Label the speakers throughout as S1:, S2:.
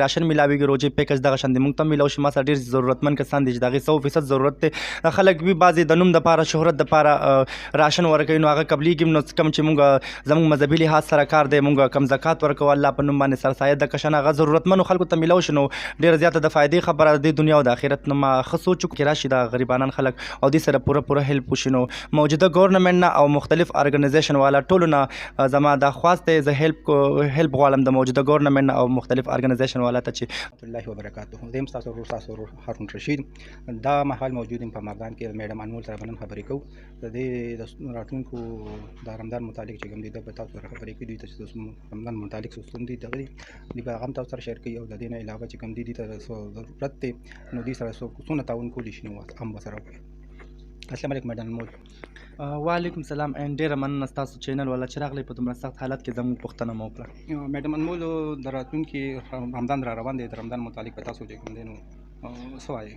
S1: راشن ملاویږي روزي پیکج دغه شان دي مونږ ته ملاو شي ما سره ډېر ضرورتمند کسان دي چې دغه 100% ضرورت دی خلک وي بعضې د نوم دپاره شهرت دپاره راشن ورکوي نو هغه قبلیږي نو کوم چې مونږ زموږ مذهبي لحاظ سره کار دی مونږ کم زکات ورکوو الله په نوم باندې سرسایه د کشن هغه ضرورتمنو خلکو ته ملاو شي نو ډېره زیاته د فایدې خبره د دنیا او د آخرت نو ما ښه سوچ وکړو چې راشي دا غریبانان خلک او دې سره پوره هیلپ وشي نو موجوده ګورنمنټ نه او مختلف ارګنایزیشن والا ټولو نه زما دا خواست دی زه هیلپ غواړم د موجوده ګورنمنټ او مختلف ارګنایزیشن والا ته چې
S2: الله وبرکاته زم تاسو ورور هارون رشید دا مهال موجود په مردان کې میډم انمول سره بنن خبرې کوو د دې راتلونکو د رمضان متعلق چې کوم دي د تاسو سره خبرې کوي د رمضان متعلق څه دي دغه دی په هغه تاسو سره شیر کوي او د دې نه علاوه چې کوم دي ته ضرورت دی نو دې سره څونه تعاون کولی شي نو هم سره السلام علیکم میډم انمول
S1: وعلیکم السلام ان ډیره مننه ستاسو چینل والا چې راغلی په دومره سخت حالت کې زموږ پوښتنه مو وکړه
S2: میډم انمول د راتلونکي رمضان را روان دی د رمضان متعلق په تاسو چې کوم دی نو څه وایي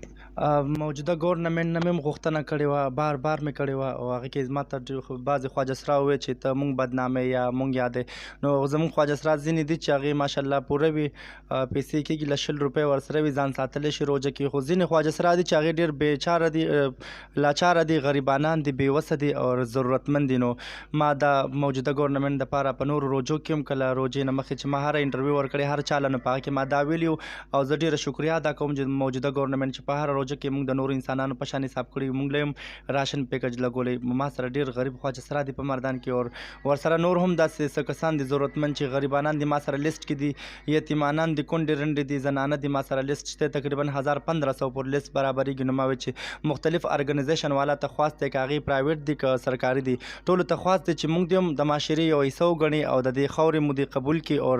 S1: موجوده ګورنمنټ نه مې غوښتنه کړې وه بار مې کړې وه او هغې کې زما ته بعضې خواجه سرا وویل چې ته مونږ بدنامې یا مونږ یادې نو زمونږ خواجه سرا ځینې دي چې هغې ماشاءالله پوره وي پیسې کېږي له 100 روپۍ ورسره وي ځان ساتلی شي روژه کې خو ځینې خواجه سرا دي چې هغې ډېر بېچاره دي لاچاره دي غریبانان دي بېوسه دي او ضرورتمند دي نو ما دا موجوده ګورنمنټ دپاره په نورو روژو کې هم کله روژې نه مخکې چې ما هره انټرویو ورکړې هر چا له نو په هغه کې ما دا ویلي او زه ډېره شکریا ادا کوم چې موجوده ګورنمنټ چې په هره روژه کې موږ د نورو انسانانو په شان حساب کړي موږ له هم راشن پیکج لګولی ما سره ډېر غریب خواجه سرا دي په مردان کې او ورسره نور هم داسې څه کسان دي ضرورتمند چې غریبانان دي ما سره لیست کې دي یتیمانان دي کونډې رنډې دي زنانه دي ما سره لیست شته تقریبا 1500 پر لیست برابرېږي نو ما وایي چې مختلف ارګنایزیشن والا ته خواست دی که هغې پرایویټ دي که سرکاري دي ټولو ته خواست دی چې موږ دې هم د معاشرې یو حصه وګڼي او د دې خاورې مو دې قبول کړي او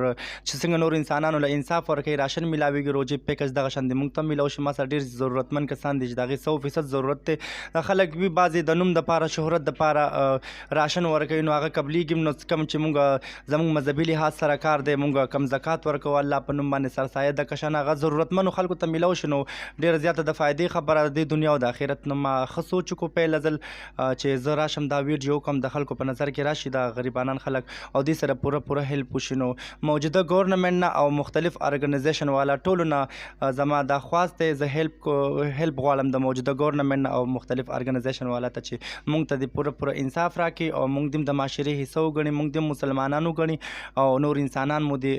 S1: چې څنګه نور انسانانو له انصاف ورکوي راشن ملاویږي روژې پیکج دغه شان دي موږ ته ملاو شي ما سره ډېر ضرورتمند کسان دي چې د هغې 100% ضرورت دی خلک وي بعضې د نوم دپاره شهرت دپاره راشن ورکوي نو هغه قبلیږي نو کوم چې مونږ زموږ مذهبي لحاظ سره کار دی مونږ کم زکات ورکوو الله په نوم باندې سرسایه د کشن هغه ضرورتمنو خلکو ته ملاو شي نو ډېره زیاته د فایدې خبره د دنیا او د آخرت نو ما ښه سوچ وکړو پیل ځل چې زه راشم دا ویډیو کوم د خلکو په نظر کې راشي دا غریبانان خلک او دې سره پوره هیلپ وشي نو موجوده ګورنمنټ نه او مختلف ارګنایزیشن والا ټولو نه زما دا خواست دی زه هیلپ غواړم د موجوده ګورنمنټ او مختلف ارګنایزیشن والا ته چې موږ ته دې پوره انصاف راکړي او موږ دې د معاشرې حصه وګڼي موږ دې مسلمانان وګڼي او نور انسانان مو دې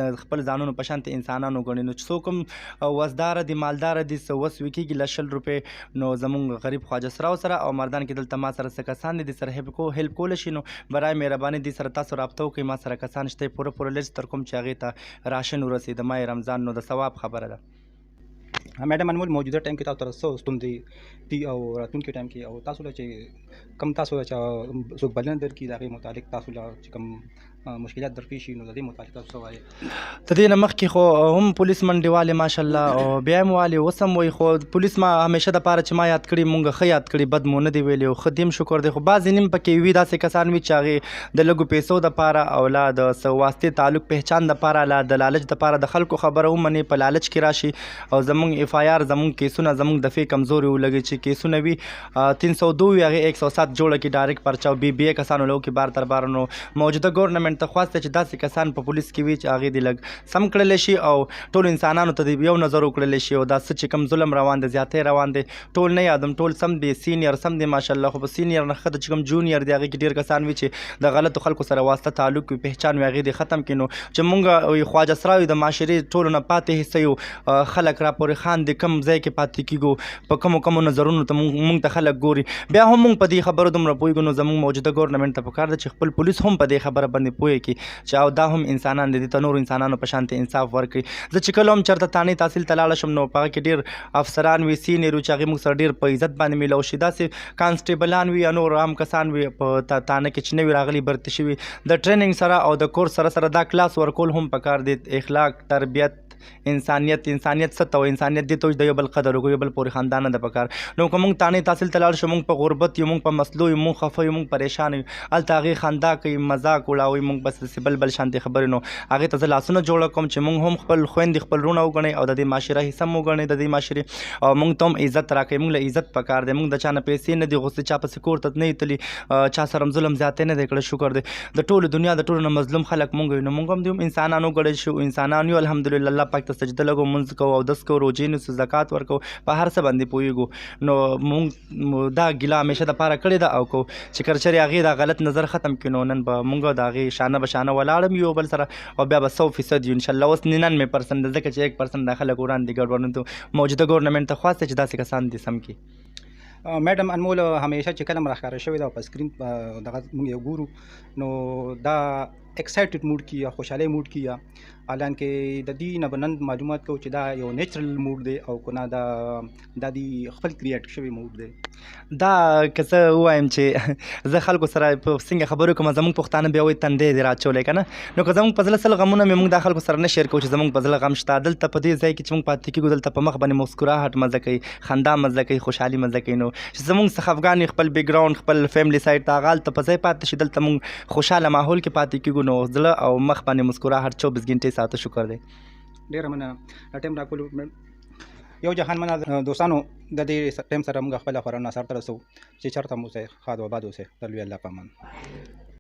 S1: د خپل ځانونو په شانتې انسانان وګڼي نو چې څوک هم وزداره دي مالداره دي څه وس وي کېږي له 100 روپۍ نو زموږ غریب خواجه سراو سره او مردان کې دلته ما سره څه کسان دي دې سره هیلپ کولی شي نو برای مهرباني دې سره تاسو رابطه وکړئ ما سره کسان شته پوره لیست تر کوم چې هغې ته راشن ورسي د ماه رمضان نو د ثواب خبره ده
S2: میډم انمول موجوده ټایم کې تاسو سره څه ستونزې دي او راتلونکي ټایم کې او تاسو له چې کم تاسو چې څوک بلنه درکړي د هغې متعلق تاسو له چې کوم مشکلات درپېښ شي نو د دې متعلق تاسو څه وایي
S1: د دې نه مخکې خو هم پولیس منډې والې ماشاءالله او بیا هم والې اوس هم وایي خو پولیس ما همیشه دپاره چې ما یاد کړي مونږ ښه یاد کړي بد مو نه دی ویلي او ښه دې هم شکر دی خو بعضې نیم پکې وي داسې کسان وي چې هغې د لږو پیسو دپاره او لا د څه واسطې تعلق پهچان دپاره لا د لالچ دپاره د خلکو خبره ومني په لالچ کې راشي او زمونږ اف آی آر زمونږ کیسونه زمونږ دفعې کمزوري ولګي چې کیسونه وي 302 وي هغې 107 جوړه کړي ډایرکټ پرچه او بی کسانو له وکړي بار تر بار نو موجوده ګورنمنټ ته خواست چې داسې کسان په پولیس کې وي چې هغې دې لږ سم کړلی شي او ټولو انسانانو ته دې یو نظر وکړلی شي او دا څه چې کوم ظلم روان دی زیاتی روان دی ټول نه یادم ټول سم دی سینیر سم دی ماشاءالله خو په سینیر نه ښه ده چې کوم جونیر دی هغې کې ډېر کسان وي چې د غلطو خلکو سره واسطه تعلق وي پهچان وي هغې دې ختم کړي نو چې مونږ خواجه سرا وي د معاشرې ټولو نه پاتې حصه یو خلک راپورې خان دي کم ځای کې پاتې کېږو په کومو نظرونو ته مونږ ته خلک ګوري بیا هم مونږ په دې خبرو دومره پوهېږو نو زمونږ موجوده ګورنمنټ ته پکار ده چې خپل پولیس هم په دې خبره باندې پوهې کړي چې او دا هم انسانان دي ته نورو انسانانو په شانتې انصاف ورکړي زه چې کله هم چېرته تانې تحصیل ته لاړه شم نو په هغه کې ډېر افسران وي سینیر وي چې هغې موږ سره ډېر په عزت باندې میلاو شي داسې کانسټیبلان وي یا نور عام کسان وي په تانه کې چې نوي راغلي برتي شوي د ټریننګ سره او د کورس سره دا کلاس ورکول هم پکار دی اخلاق تربیت انسانیت څه ته وایي انسانیت دې ته وایي د یو بل قدر وکړو یو بل پورې خاندانه ده پکار نو که موږ تانې تحصیل ته لاړ شو موږ په غربت یو موږ په مسلو یو موږ خفه یو موږ پریشان یو هلته هغې خندا کوي مذاق وړاوي موږ بس داسې بل شانتې خبرې نو هغې ته زه لاسونه جوړه کوم چې موږ هم خپل خویندې خپل وروڼه وګڼئ او د دې معاشره حصه هم وګڼئ د دې معاشرې او موږ ته هم عزت راکوي موږ له عزت پکار دی موږ د چا نه پیسې نه دي غوښتې چا پسې کور ته نه ایتلي چا سره هم ظلم زیاتی نه دی کړی شکر دی د ټولو دنیا د ټولو نه مظلوم خلک موږ یو نو موږ هم انسانان وګڼل شو انسانان یو الحمدلله الله پاک ته سجده لګو، مونځ کوو، اودس کوو، روژې نیسو، زکات ورکوو، په هر څه باندې پوهېږو. نو مونږ دا ګیله همیشه دپاره کړې ده او کو چې که چېرې هغې دا غلط نظر ختم کړي نو نن به مونږ د هغې شانه به شانه ولاړ یو بل سره او بیا به 100% یو انشاءالله. اوس 99% ده ځکه چې 1% دا خلک وړاندې ګډوډ نو موجوده ګورنمنټ ته خواست چې داسې کسان دې سم کړي.
S2: میډم انمول همیشه چې کله هم راښکاره شوې ده په سکرین دغه موږ یې ګورو نو دا ایکسایټډ موډ کې یا خوشحالۍ موډ کې یا حالانکې د دې نه به نن معلومات کوو چې دا یو نیچرل موډ دی او که نه دا د خپل کریټ شوی موډ دی.
S1: دا که څه ووایم چې زه خلکو سره په څنګه خبرې کوم، زموږ پښتانه بیا وایي تندی دې راچولی که نه، نو که زموږ په زړه سل غمونه مې موږ دا خلکو سره نه شیر کوو چې زموږ په زړه غم شته. دلته په دې ځای کې چې موږ پاتې کېږو دلته په مخ باندې مسکراهټ مزه کوي، خندا مزه کوي، خوشحالي مزه کوي. نو چې زموږ څخه افغان خپل بیک ګراوند خپل فیملی سایډ ته هغه هلته په ځای پاتې شي، دلته موږ خوشحاله ماحول کې پاتې کېږو نو زړه او مخ باندې مسکراهټ 24 ګنټې ساته شکر دی.
S2: ډېره مننه ټایم راکولو. یو جهان منه دوستانو د دې ټایم سره موږ خپله خورا ناصر ته رسو چې چېرته مو اوسئ ښاد و آباد اوسئ. د لوی الله په امان.